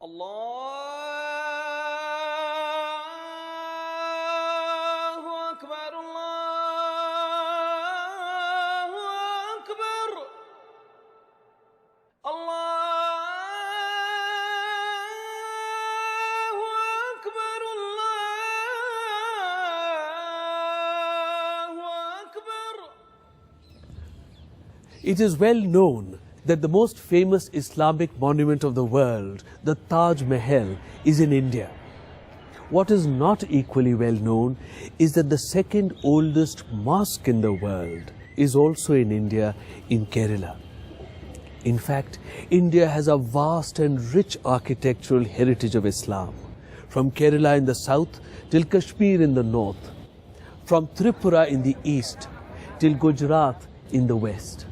Allahu Akbar, Allahu Akbar, Allahu Akbar, Allahu Akbar. It is well known that the most famous Islamic monument of the world, the Taj Mahal, is in India. What is not equally well known is that the second oldest mosque in the world is also in India, in Kerala. In fact, India has a vast and rich architectural heritage of Islam, from Kerala in the south till Kashmir in the north, from Tripura in the east till Gujarat in the west.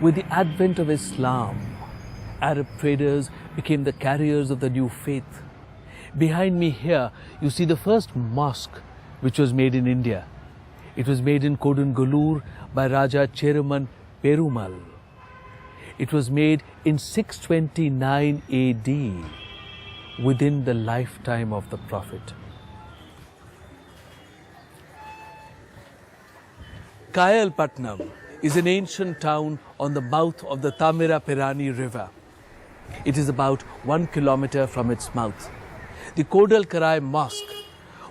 With the advent of Islam, Arab traders became the carriers of the new faith. Behind me here, you see the first mosque which was made in India. It was made in Kodungallur by Raja Cheruman Perumal. It was made in 629 AD, within the lifetime of the Prophet. Kayalpatnam is an ancient town on the mouth of the Tamiraperani River. It is about 1 kilometer from its mouth. The Kodalkarai Mosque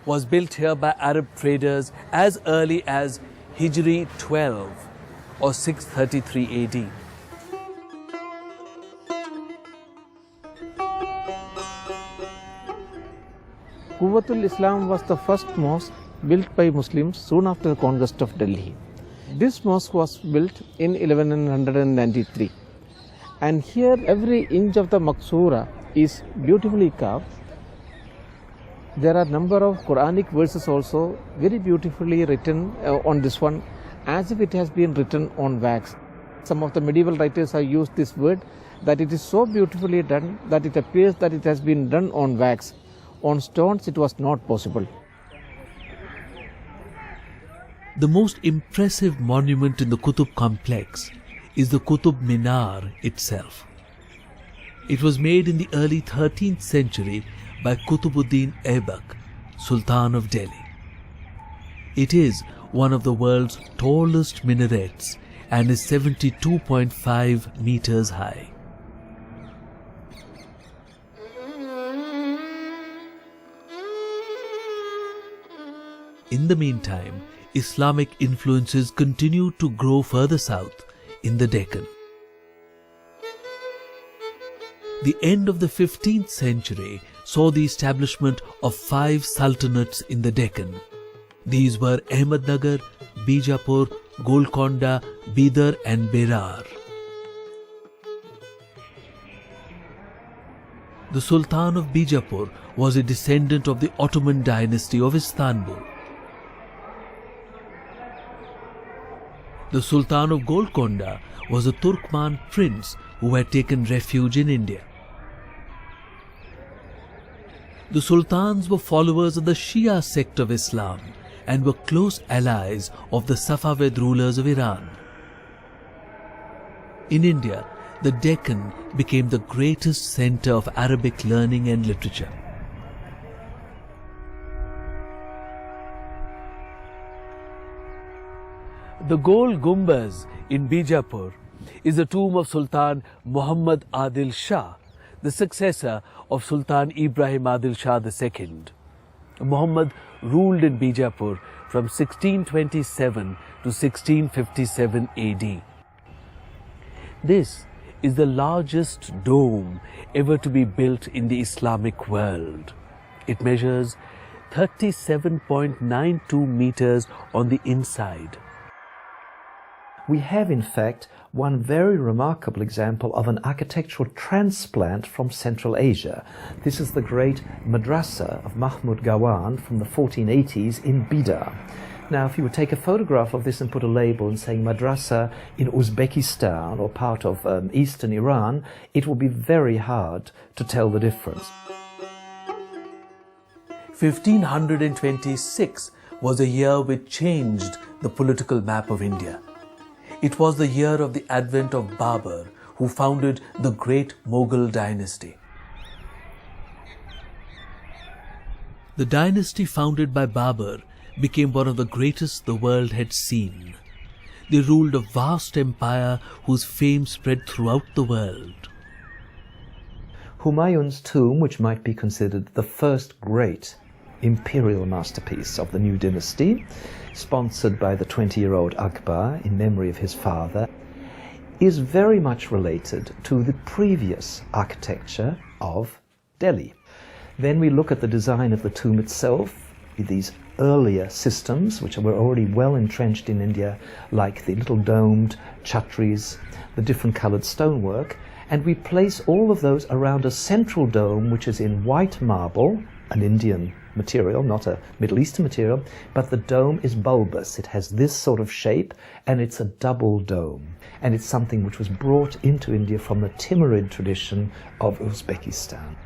was built here by Arab traders as early as Hijri 12 or 633 AD. Quwwatul Islam was the first mosque built by Muslims soon after the conquest of Delhi. This mosque was built in 1193, and here every inch of the Maksura is beautifully carved. There are number of Quranic verses also very beautifully written on this one, as if it has been written on wax. Some of the medieval writers have used this word, that it is so beautifully done that it appears that it has been done on wax. On stones it was not possible. The most impressive monument in the Qutub complex is the Qutub Minar itself. It was made in the early 13th century by Qutubuddin Aibak, Sultan of Delhi. It is one of the world's tallest minarets and is 72.5 meters high. In the meantime, Islamic influences continued to grow further south in the Deccan. The end of the 15th century saw the establishment of 5 sultanates in the Deccan. These were Ahmednagar, Bijapur, Golconda, Bidar and Berar. The Sultan of Bijapur was a descendant of the Ottoman dynasty of Istanbul. The Sultan of Golconda was a Turkman prince who had taken refuge in India. The sultans were followers of the Shia sect of Islam and were close allies of the Safavid rulers of Iran. In India, the Deccan became the greatest center of Arabic learning and literature. The Gol Gumbaz in Bijapur is the tomb of Sultan Muhammad Adil Shah, the successor of Sultan Ibrahim Adil Shah II. Muhammad ruled in Bijapur from 1627 to 1657 AD. This is the largest dome ever to be built in the Islamic world. It measures 37.92 meters on the inside. We have, in fact, one very remarkable example of an architectural transplant from Central Asia. This is the great madrasa of Mahmud Gawan from the 1480s in Bidar. Now, if you would take a photograph of this and put a label and saying madrasa in Uzbekistan or part of eastern Iran, it will be very hard to tell the difference. 1526 was a year which changed the political map of India. It was the year of the advent of Babur, who founded the great Mughal dynasty. The dynasty founded by Babur became one of the greatest the world had seen. They ruled a vast empire whose fame spread throughout the world. Humayun's tomb, which might be considered the first great imperial masterpiece of the new dynasty, sponsored by the 20-year-old Akbar in memory of his father, is very much related to the previous architecture of Delhi. Then we look at the design of the tomb itself, with these earlier systems, which were already well entrenched in India, like the little domed chhatris, the different coloured stonework, and we place all of those around a central dome, which is in white marble, an Indian material, not a Middle Eastern material, but the dome is bulbous. It has this sort of shape, and it's a double dome. And it's something which was brought into India from the Timurid tradition of Uzbekistan.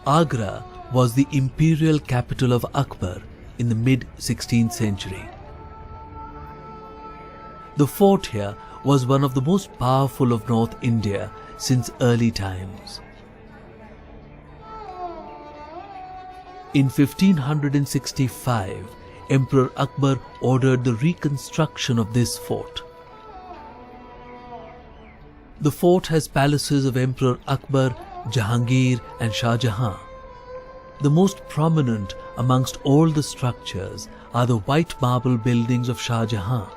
Agra was the imperial capital of Akbar in the mid-16th century. The fort here was one of the most powerful of North India since early times. In 1565, Emperor Akbar ordered the reconstruction of this fort. The fort has palaces of Emperor Akbar, Jahangir and Shah Jahan. The most prominent amongst all the structures are the white marble buildings of Shah Jahan.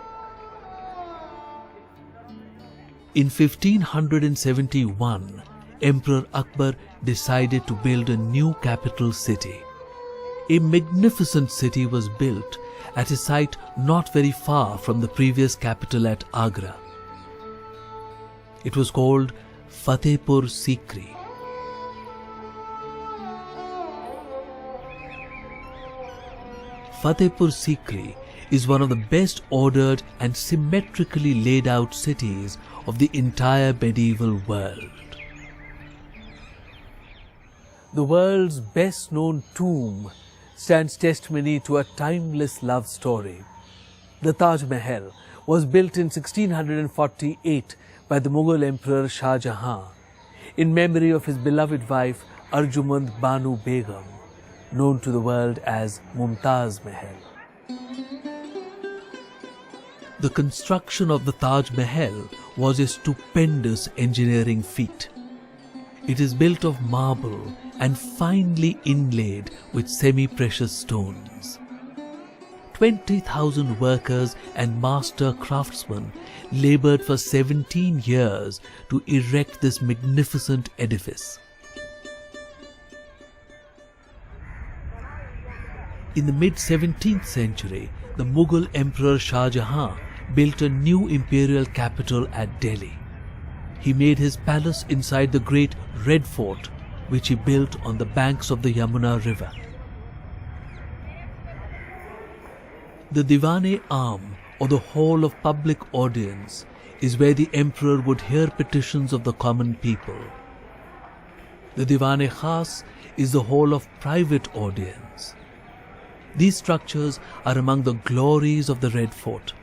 In 1571, Emperor Akbar decided to build a new capital city. A magnificent city was built at a site not very far from the previous capital at Agra. It was called Fatehpur Sikri. Fatehpur Sikri is one of the best ordered and symmetrically laid out cities of the entire medieval world. The world's best known tomb stands testimony to a timeless love story. The Taj Mahal was built in 1648 by the Mughal Emperor Shah Jahan in memory of his beloved wife Arjumand Banu Begum, known to the world as Mumtaz Mahal. The construction of the Taj Mahal was a stupendous engineering feat. It is built of marble and finely inlaid with semi-precious stones. 20,000 workers and master craftsmen labored for 17 years to erect this magnificent edifice. In the mid-17th century, the Mughal Emperor Shah Jahan built a new imperial capital at Delhi. He made his palace inside the great Red Fort, which he built on the banks of the Yamuna River. The Diwan-e Aam, or the Hall of Public Audience, is where the emperor would hear petitions of the common people. The Diwan-e Khas is the Hall of Private Audience. These structures are among the glories of the Red Fort.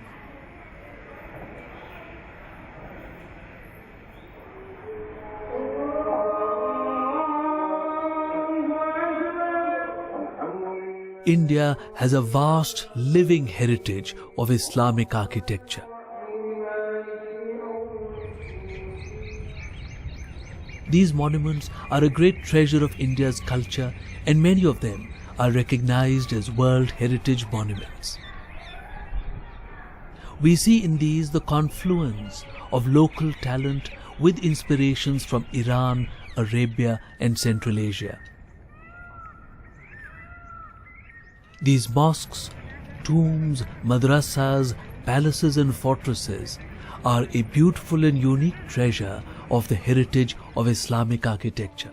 India has a vast living heritage of Islamic architecture. These monuments are a great treasure of India's culture, and many of them are recognized as World Heritage Monuments. We see in these the confluence of local talent with inspirations from Iran, Arabia, and Central Asia. These mosques, tombs, madrasas, palaces and fortresses are a beautiful and unique treasure of the heritage of Islamic architecture.